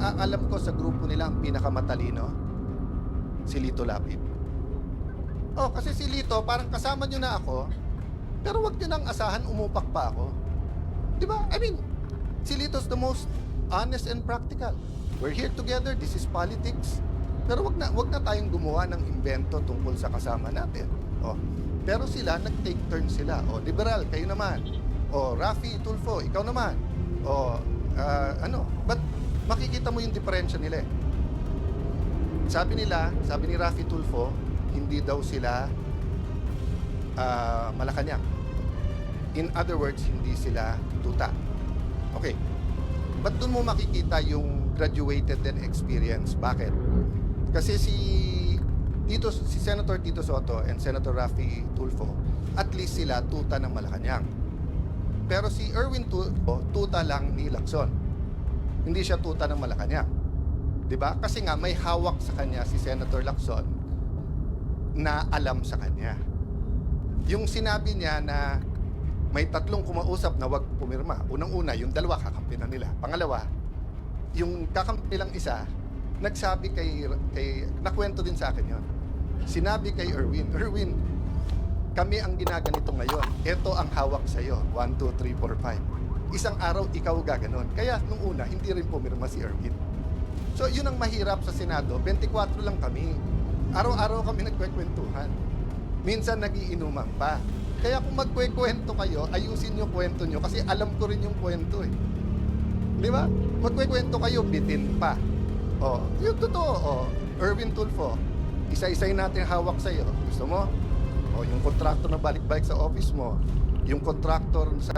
Alam ko sa grupo nila ang pinakamatalino, si Lito Lapid. Oh, kasi si Lito, parang kasama nyo na ako, pero wag nyo nang asahan, umupak pa ako. Di ba? I mean, si Lito's the most honest and practical. We're here together, this is politics. Pero wag na tayong gumawa ng invento tungkol sa kasama natin. Oh. Pero sila, nag-take turn sila. Oh, liberal, kayo naman. Oh, Raffy Tulfo, ikaw naman. Oh, but makikita mo yung diferensya nila eh. Sabi ni Raffy Tulfo, hindi daw sila Malacanang. In other words, hindi sila tuta. Okay. But doon mo makikita yung graduated and experience. Bakit? Kasi si Senator Tito Soto and Senator Raffy Tulfo, at least sila tuta ng Malacanang. Pero si Erwin Tulfo, tuta lang ni Lacson. Hindi siya tuta ng Malacanang. 'Di ba? Kasi nga may hawak sa kanya si Senator Lacson na alam sa kanya. Yung sinabi niya na may tatlong kumausap na wag pumirma. Unang-una, yung dalawa kakampi na nila. Pangalawa, yung kakampi nilang isa, nagsabi kay nakwento din sa akin yon. Sinabi kay Erwin, kami ang ginaganito ngayon. Ito ang hawak sa iyo. 1, 2, 3, 4, 5. Isang araw, ikaw gaganon. Kaya nung una, hindi rin pumirma si Erwin. So, yun ang mahirap sa Senado. 24 lang kami. Araw-araw kami nagkwekwentuhan. Minsan nagiinuman pa. Kaya kung magkwekwento kayo, ayusin yung kwento nyo kasi alam ko rin yung kwento eh. Di ba? Magkwekwento kayo, bitin pa. Oh, yung totoo. Oh, Erwin Tulfo, isa-isay natin hawak sa'yo. Gusto mo? Oh, yung kontraktor na balik-balik sa office mo, yung kontraktor sa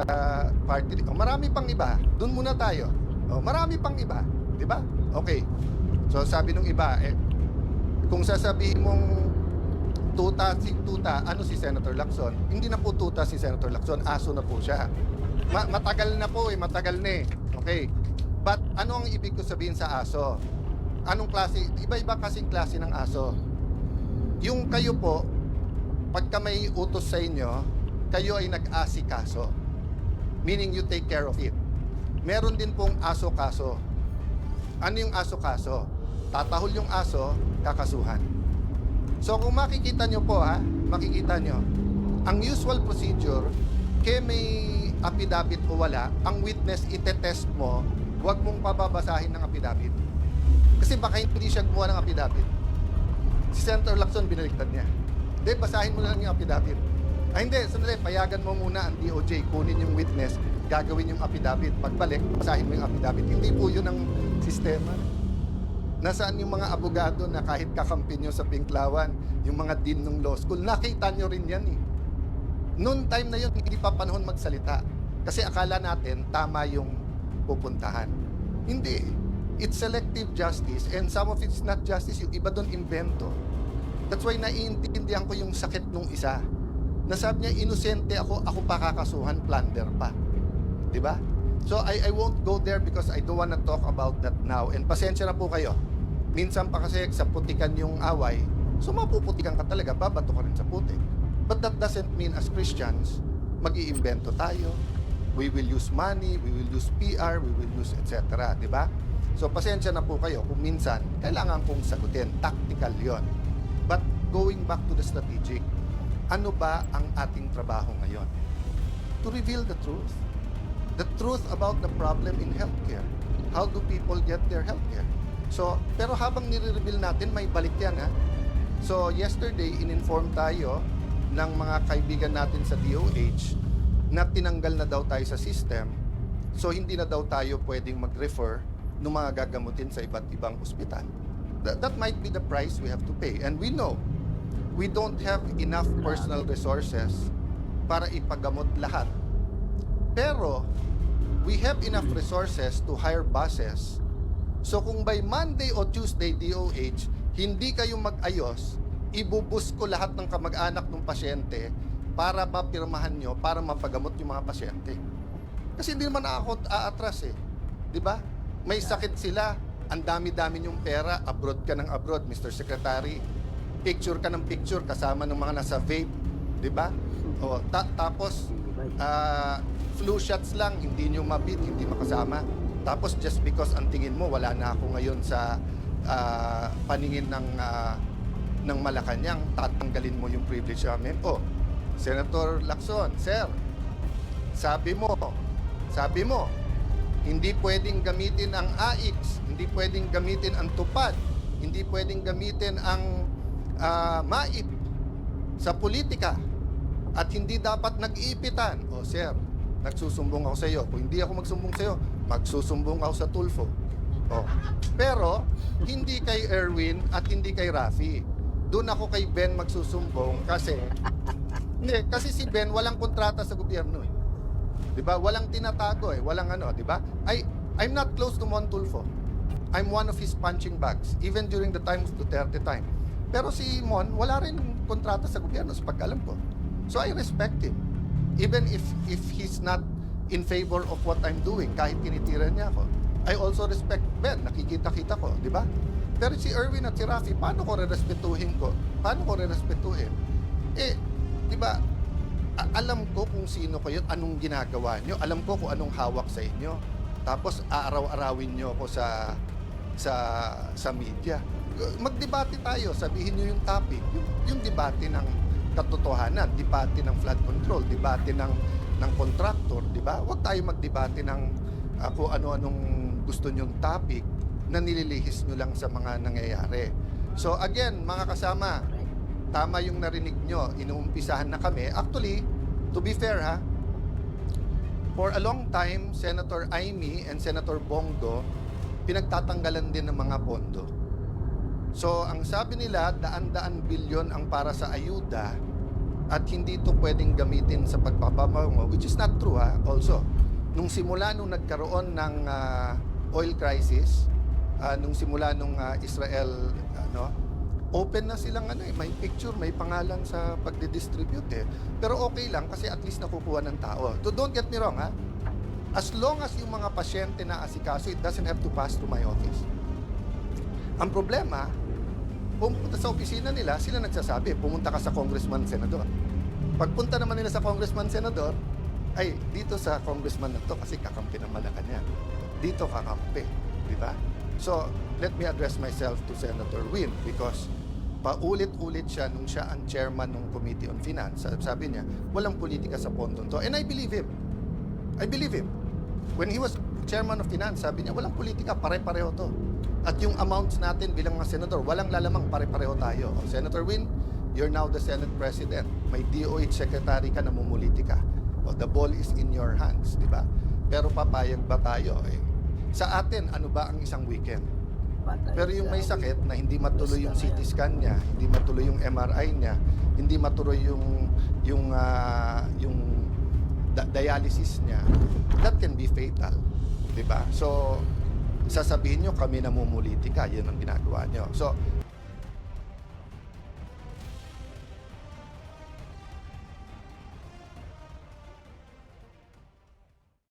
party, oh, marami pang iba. Doon muna tayo. Oh, marami pang iba. Di ba? Okay. So sabi nung iba, kung sasabihin mong tuta, ano si Senator Lacson? Hindi na po tuta si Senator Lacson, aso na po siya. Matagal na po matagal na eh. Okay. But ano ang ibig ko sabihin sa aso? Anong klase? Iba-iba kasing klase ng aso. Yung kayo po, pagka may utos sa inyo, kayo ay nag-asikaso. Meaning you take care of it. Meron din pong aso-kaso. Ano yung aso-kaso? Tatahol yung aso, kakasuhan. So kung makikita nyo po makikita nyo, ang usual procedure, kaya may affidavit o wala, ang witness itetest mo, huwag mong pababasahin ng affidavit. Kasi baka hindi siya gumawa ng affidavit. Si Senator Lacson, binaliktad niya. Hindi, basahin mo lang yung affidavit. Ay hindi, sandali, payagan mo muna ang DOJ, kunin yung witness, gagawin yung affidavit. Pagbalik, basahin mo yung affidavit. Hindi po yun ang sistema. Nasaan yung mga abogado na kahit kakampi nyo sa Pinklawan, yung mga dean ng law school, nakita nyo rin yan eh. Noon time na yun, hindi pa panahon magsalita. Kasi akala natin, tama yung pupuntahan. Hindi. It's selective justice and some of it's not justice. Yung iba doon, invento. That's why naiintindihan ko yung sakit nung isa. Nasabi niya, inosente ako pa kakasuhan, plunder pa. Diba? So I won't go there because I don't wanna talk about that now. And pasensya na po kayo. Minsan pa kasi sa putikan yung away, so mapuputikan ka talaga, babato ka rin sa putik. But that doesn't mean as Christians, mag-iimbento tayo. We will use money, we will use PR, we will use etc. Diba? So pasensya na po kayo kung minsan, kailangan kong sagutin. Tactical yon. But going back to the strategic, ano ba ang ating trabaho ngayon? To reveal the truth. The truth about the problem in healthcare. How do people get their healthcare? So, pero habang nire-reveal natin, may balik yan So, yesterday, in-inform tayo ng mga kaibigan natin sa DOH na tinanggal na daw tayo sa system. So, hindi na daw tayo pwedeng mag-refer ng mga gagamutin sa iba't ibang ospital. That might be the price we have to pay. And we know, we don't have enough personal resources para ipagamot lahat. Pero, we have enough resources to hire buses. So kung by Monday o Tuesday, DOH, hindi kayo mag-ayos, ibubus ko lahat ng kamag-anak ng pasyente para mapirmahan nyo, para mapagamot yung mga pasyente. Kasi hindi naman ako aatras eh. Di ba? May sakit sila, ang dami-dami yung pera, abroad ka ng abroad, Mr. Secretary. Picture ka ng picture kasama ng mga nasa vape. Di ba? O, tapos, flu shots lang, hindi nyo mabit, hindi makasama. Tapos just because ang tingin mo wala na ako ngayon sa paningin ng Malacanang, tatanggalin mo yung privilege namin. Oh, Senator Lacson, sir, sabi mo, hindi pwedeng gamitin ang AIX, hindi pwedeng gamitin ang TUPAD, hindi pwedeng gamitin ang MAIP sa politika at hindi dapat nag-iipitan. O sir, nagsusumbong ako sa iyo. Kung hindi ako magsumbong sa iyo, magsusumbong ako sa Tulfo. O. Pero, hindi kay Erwin at hindi kay Rafi. Doon ako kay Ben magsusumbong kasi kasi si Ben walang kontrata sa gobyerno eh. 'Di ba? Walang tinatago eh, walang ano, 'di ba? I'm not close to Mon Tulfo. I'm one of his punching bags even during the time of Duterte time. Pero si Mon wala rin kontrata sa gobyerno sa pagkalam ko. So I respect him. Even if he's not in favor of what I'm doing, kahit tinitira niya ako. I also respect Ben, nakikita-kita ko, 'di ba? Pero si Erwin at si Rafi, paano ko rerespetuhin ko? Paano ko rerespetuhin? Eh, 'di ba? Alam ko kung sino kayo, anong ginagawa nyo, alam ko kung anong hawak sa inyo. Tapos aaraw-arawin nyo ako sa media. Magdebate tayo, sabihin nyo yung topic, yung debate ng katotohanan, debate ng flood control, debate ng contractor, di ba? Huwag tayo magdebate ng kung ano-anong gusto nyong topic na nililihis nyo lang sa mga nangyayari. So again, mga kasama, tama yung narinig nyo, inuumpisahan na kami. Actually, to be fair ha, for a long time, Senator Amy and Senator Bongo, pinagtatanggalan din ng mga pondo. So, ang sabi nila, daan-daan bilyon ang para sa ayuda at hindi ito pwedeng gamitin sa pagpapabango, which is not true ha, also. Nung simula nung nagkaroon ng oil crisis, nung simula nung Israel, open na silang may picture, may pangalan sa pagdidistribute eh. Pero okay lang kasi at least nakukuha ng tao. So don't get me wrong ha. As long as yung mga pasyente na asikaso, it doesn't have to pass through my office. Ang problema, pumunta sa opisina nila, sila nagsasabi, pumunta ka sa congressman, senador. Pagpunta naman nila sa congressman, senador, ay dito sa congressman na to kasi kakampi ng Malacanang. Dito kakampi, di ba? So, let me address myself to Senator Win because paulit-ulit siya nung siya ang chairman ng Committee on Finance. Sabi niya, walang politika sa pondo to. And I believe him. I believe him. When he was chairman of Finance, sabi niya, walang politika, pare-pareho to. At yung amounts natin bilang mga senador, walang lalamang, pare-pareho tayo. O, Senator Win, you're now the Senate President. May DOH Secretary ka, namumuliti ka. O, the ball is in your hands, di ba? Pero papayag ba tayo? Sa atin, ano ba ang isang weekend? Pero yung may sakit na hindi matuloy yung CT scan niya, hindi matuloy yung MRI niya, hindi matuloy yung dialysis niya, that can be fatal, 'di ba? So sasabihin niyo kami namumulitika, 'yun ang ginagawa niyo. So